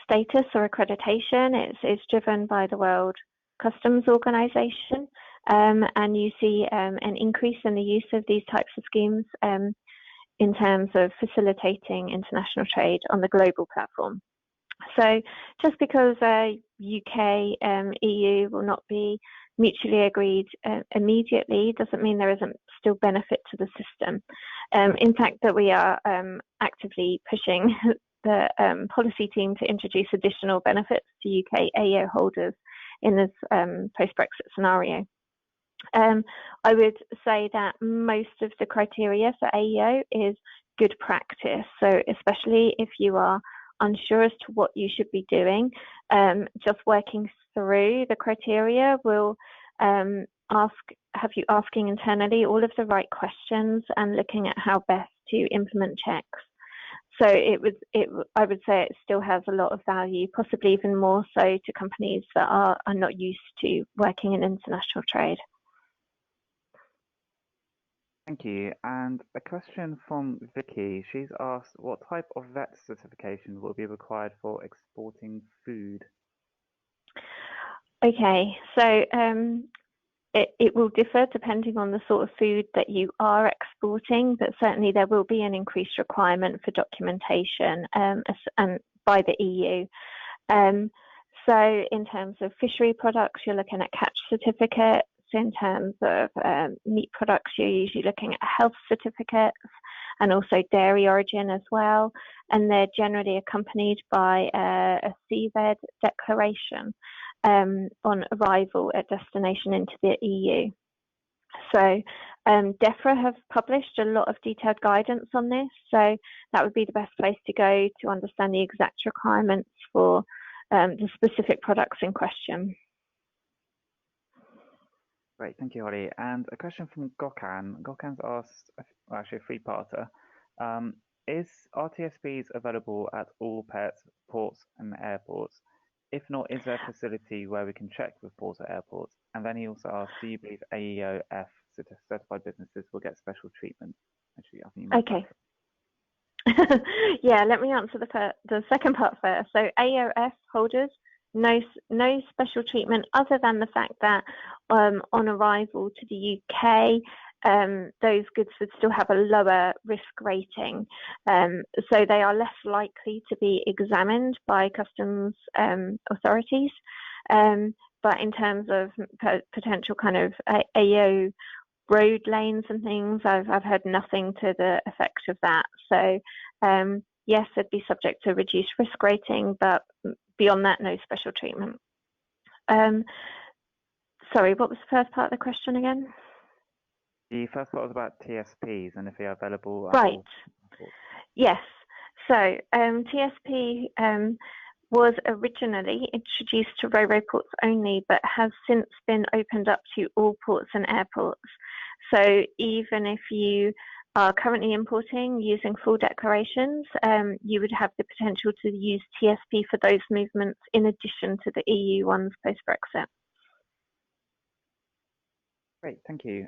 status or accreditation. It's driven by the World Customs Organization, and you see an increase in the use of these types of schemes in terms of facilitating international trade on the global platform. So just because UK EU will not be mutually agreed immediately doesn't mean there isn't still benefit to the system. In fact, that we are actively pushing the policy team to introduce additional benefits to UK AEO holders in this post-Brexit scenario. I would say that most of the criteria for AEO is good practice. So especially if you are unsure as to what you should be doing, just working through the criteria will have you asking internally all of the right questions and looking at how best to implement checks. So I would say it still has a lot of value, possibly even more so to companies that are not used to working in international trade. Thank you. And a question from Vicky. She's asked, what type of vet certification will be required for exporting food? Okay, so it will differ depending on the sort of food that you are exporting, but certainly there will be an increased requirement for documentation and by the EU. So in terms of fishery products, you're looking at catch certificates. In terms of meat products, you're usually looking at health certificates and also dairy origin as well. And they're generally accompanied by a CVED declaration on arrival at destination into the EU. So DEFRA have published a lot of detailed guidance on this, so that would be the best place to go to understand the exact requirements for the specific products in question. Great, thank you, Holly. And a question from Gokhan. Gokhan's asked, well, actually a three-parter. Are TSPs available at all ports and airports? If not, is there a facility where we can check with ports or airports? And then he also asked, do you believe AEOF certified businesses will get special treatment? Actually, I think you meant Okay. Yeah, let me answer the second part first. So AOF holders, no special treatment other than the fact that on arrival to the UK, those goods would still have a lower risk rating. So they are less likely to be examined by customs authorities. But in terms of potential kind of AO road lanes and things, I've heard nothing to the effect of that. So yes, they'd be subject to reduced risk rating, but beyond that, no special treatment. Sorry, what was the first part of the question again? The first part was about TSPs and if they are available. Right. Yes. So TSP was originally introduced to Ro-Ro ports only, but has since been opened up to all ports and airports. So even if you are currently importing using full declarations, you would have the potential to use TSP for those movements in addition to the EU ones post-Brexit. Great, thank you.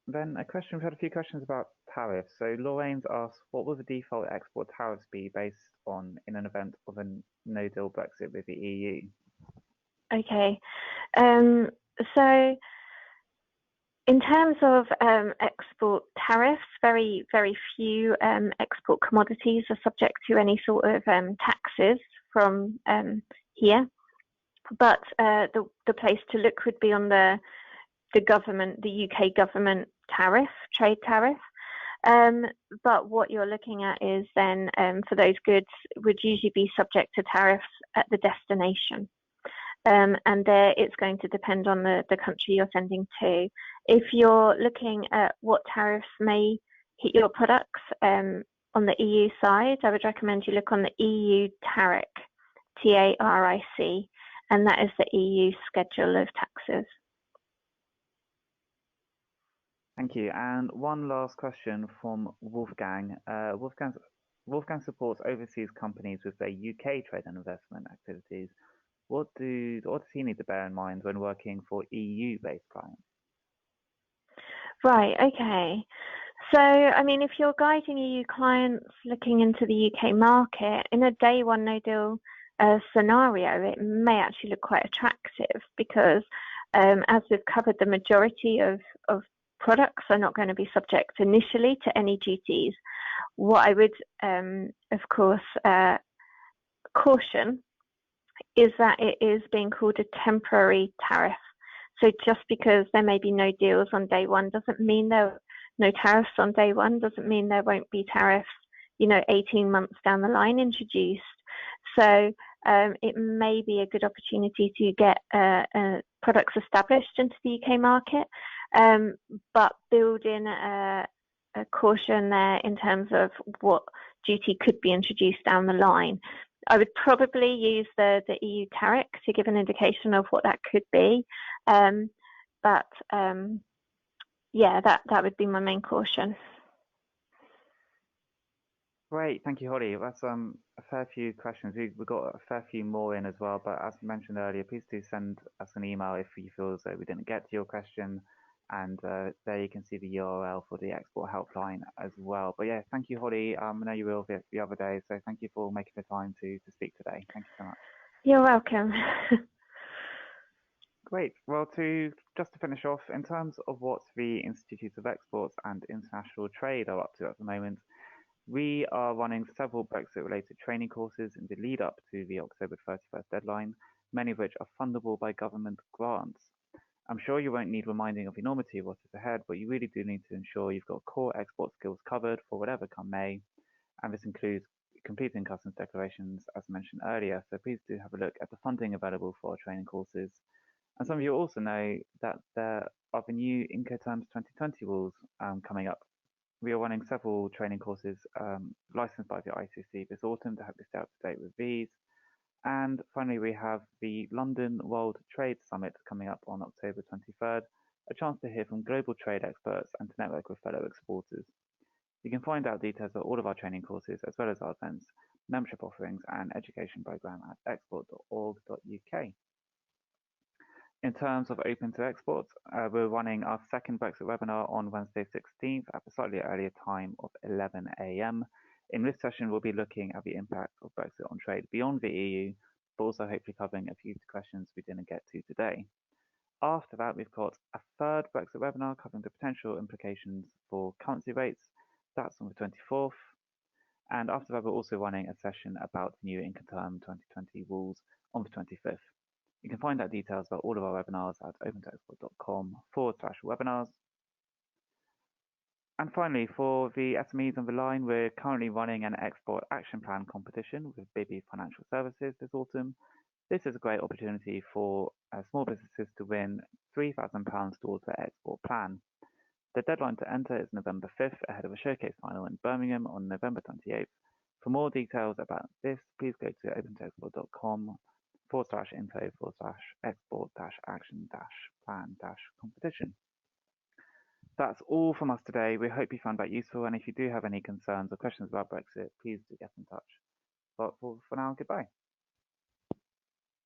Then we've had a few questions about tariffs. So Lorraine's asked, what will the default export tariffs be based on in an event of a no deal Brexit with the EU? Okay. So in terms of export tariffs, very, very few export commodities are subject to any sort of taxes from here. But the place to look would be on the UK government tariff, trade tariff. But what you're looking at is then for those goods would usually be subject to tariffs at the destination. And there it's going to depend on the country you're sending to. If you're looking at what tariffs may hit your products on the EU side, I would recommend you look on the EU TARIC, TARIC, and that is the EU schedule of taxes. Thank you. And one last question from Wolfgang. Wolfgang supports overseas companies with their UK trade and investment activities. What does he need to bear in mind when working for EU-based clients? Right, okay. So, I mean, if you're guiding EU clients looking into the UK market, in a day one no deal scenario, it may actually look quite attractive because as we've covered, the majority of products are not going to be subject initially to any duties. What I would, of course, caution is that it is being called a temporary tariff. So just because there may be no deals on day one doesn't mean there are no tariffs on day one, doesn't mean there won't be tariffs, 18 months down the line introduced. So it may be a good opportunity to get products established into the UK market, but build in a caution there in terms of what duty could be introduced down the line. I would probably use the EU TARIC to give an indication of what that could be. But yeah, that would be my main caution. Great, thank you, Holly. That's a fair few questions. We've got a fair few more in as well, but as mentioned earlier, please do send us an email if you feel as though we didn't get to your question. And there you can see the URL for the export helpline as well. But yeah, thank you, Holly. I know you will the other day, so thank you for making the time to speak today. Thank you so much. You're welcome. Great. Well, just to finish off, in terms of what the Institute of Exports and International Trade are up to at the moment, we are running several Brexit-related training courses in the lead up to the October 31st deadline, many of which are fundable by government grants. I'm sure you won't need reminding of the enormity of what is ahead, but you really do need to ensure you've got core export skills covered for whatever come may, and this includes completing customs declarations, as mentioned earlier, so please do have a look at the funding available for our training courses. And some of you also know that there are the new Incoterms 2020 rules coming up. We are running several training courses licensed by the ICC this autumn to help you stay up to date with these. And finally, we have the London World Trade Summit coming up on October 23rd, a chance to hear from global trade experts and to network with fellow exporters. You can find out details of all of our training courses, as well as our events, membership offerings, and education programme at export.org.uk. In terms of Open to Export, we're running our second Brexit webinar on Wednesday 16th at a slightly earlier time of 11 AM. In this session, we'll be looking at the impact of Brexit on trade beyond the EU, but also hopefully covering a few questions we didn't get to today. After that, we've got a third Brexit webinar covering the potential implications for currency rates. That's on the 24th. And after that, we're also running a session about the new Incoterm 2020 rules on the 25th. You can find out details about all of our webinars at opentoexport.com/webinars. And finally, for the SMEs on the line, we're currently running an export action plan competition with Bibby Financial Services this autumn. This is a great opportunity for small businesses to win £3,000 towards their export plan. The deadline to enter is November 5th, ahead of a showcase final in Birmingham on November 28th. For more details about this, please go to opentoexport.com/info/export-action-plan-competition. That's all from us today. We hope you found that useful, and if you do have any concerns or questions about Brexit, please do get in touch. But for now, goodbye.